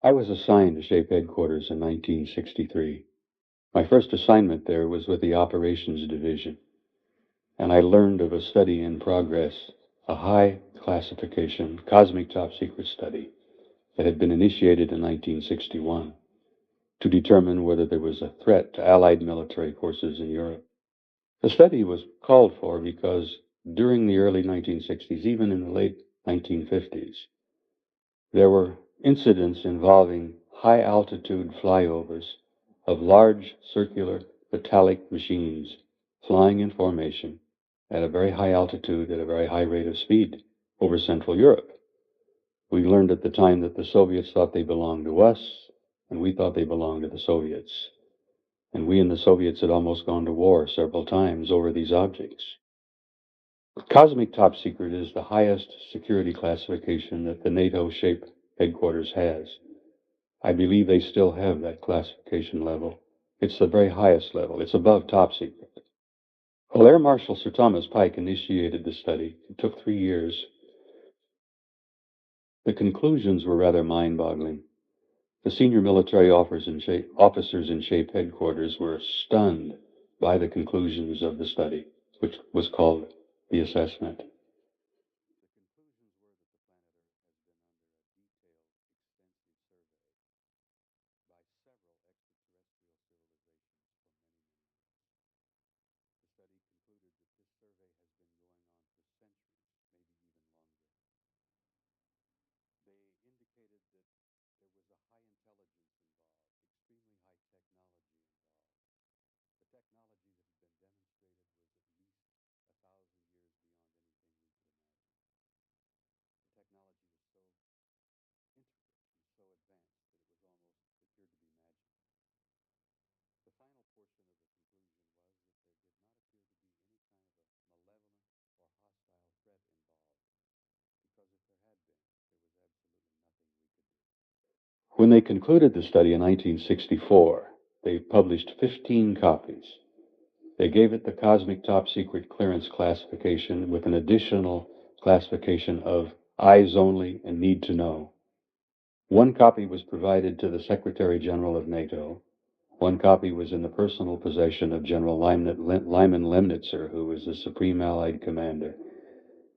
I was assigned to SHAPE headquarters in 1963. My first assignment there was with the Operations Division, and I learned of a study in progress, a high classification, cosmic top secret study that had been initiated in 1961 to determine whether there was a threat to Allied military forces in Europe. The study was called for because during the early 1960s, even in the late 1950s, there were incidents involving high-altitude flyovers of large circular metallic machines flying in formation at a very high altitude at a very high rate of speed over Central Europe. We learned at the time that the Soviets thought they belonged to us, and we thought they belonged to the Soviets. And we and the Soviets had almost gone to war several times over these objects. Cosmic Top Secret is the highest security classification that the NATO SHAPE headquarters has. I believe they still have that classification level. It's the very highest level. It's above Top Secret. Well, Air Marshal Sir Thomas Pike initiated the study. It took 3 years. The conclusions were rather mind-boggling. The senior military officers in SHAPE headquarters were stunned by the conclusions of the study, which was called the assessment. When they concluded the study in 1964, they published 15 copies. They gave it the Cosmic Top Secret Clearance classification with an additional classification of eyes only and need to know. One copy was provided to the Secretary General of NATO. One copy was in the personal possession of General Lyman Lemnitzer, who was the Supreme Allied Commander.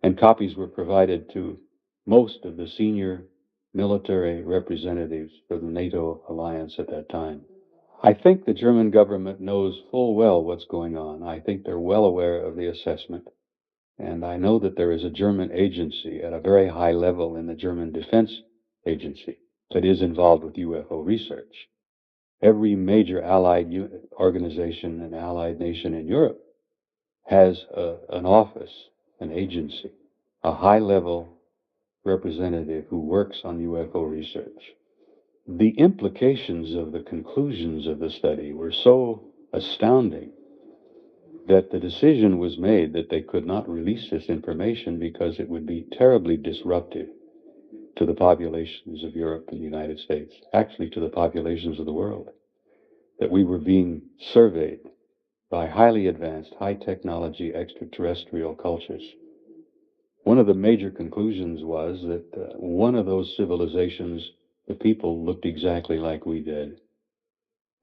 And copies were provided to most of the senior military representatives of the NATO alliance at that time. I think the German government knows full well what's going on. I think they're well aware of the assessment. And I know that there is a German agency at a very high level in the German Defense Agency that is involved with UFO research. Every major Allied organization and Allied nation in Europe has an office, an agency, a high-level representative who works on UFO research. The implications of the conclusions of the study were so astounding that the decision was made that they could not release this information because it would be terribly disruptive to the populations of Europe and the United States, actually to the populations of the world, that we were being surveyed by highly advanced, high-technology extraterrestrial cultures. One of the major conclusions was that one of those civilizations, the people looked exactly like we did.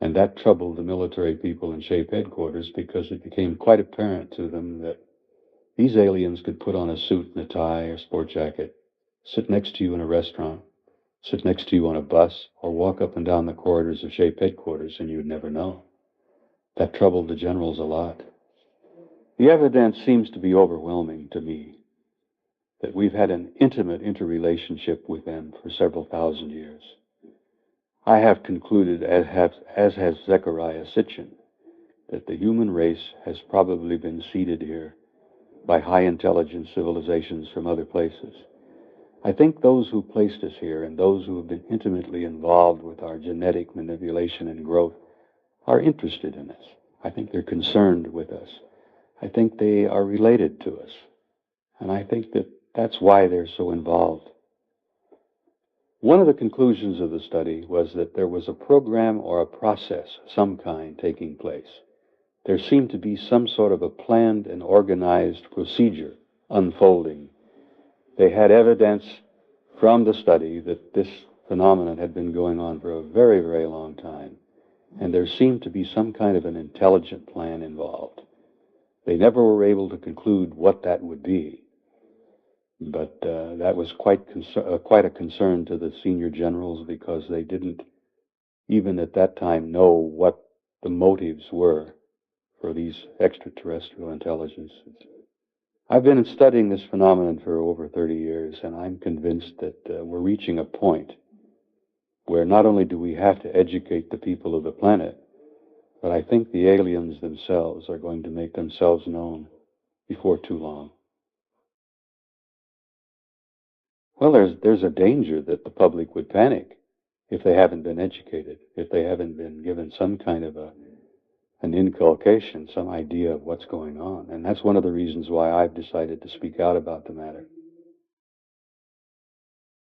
And that troubled the military people in SHAPE headquarters because it became quite apparent to them that these aliens could put on a suit and a tie or sport jacket, sit next to you in a restaurant, sit next to you on a bus, or walk up and down the corridors of SHAPE headquarters, and you'd never know. That troubled the generals a lot. The evidence seems to be overwhelming to me, that we've had an intimate interrelationship with them for several thousand years. I have concluded, as has Zecharia Sitchin, that the human race has probably been seeded here by high-intelligence civilizations from other places. I think those who placed us here and those who have been intimately involved with our genetic manipulation and growth are interested in us. I think they're concerned with us. I think they are related to us. And I think that that's why they're so involved. One of the conclusions of the study was that there was a program or a process of some kind taking place. There seemed to be some sort of a planned and organized procedure unfolding. They had evidence from the study that this phenomenon had been going on for a very, very long time, and there seemed to be some kind of an intelligent plan involved. They never were able to conclude what that would be, but that was quite a concern to the senior generals because they didn't, even at that time, know what the motives were for these extraterrestrial intelligences. I've been studying this phenomenon for over 30 years, and I'm convinced that we're reaching a point where not only do we have to educate the people of the planet, but I think the aliens themselves are going to make themselves known before too long. Well, there's a danger that the public would panic if they haven't been educated, if they haven't been given some kind of an inculcation, some idea of what's going on. And that's one of the reasons why I've decided to speak out about the matter.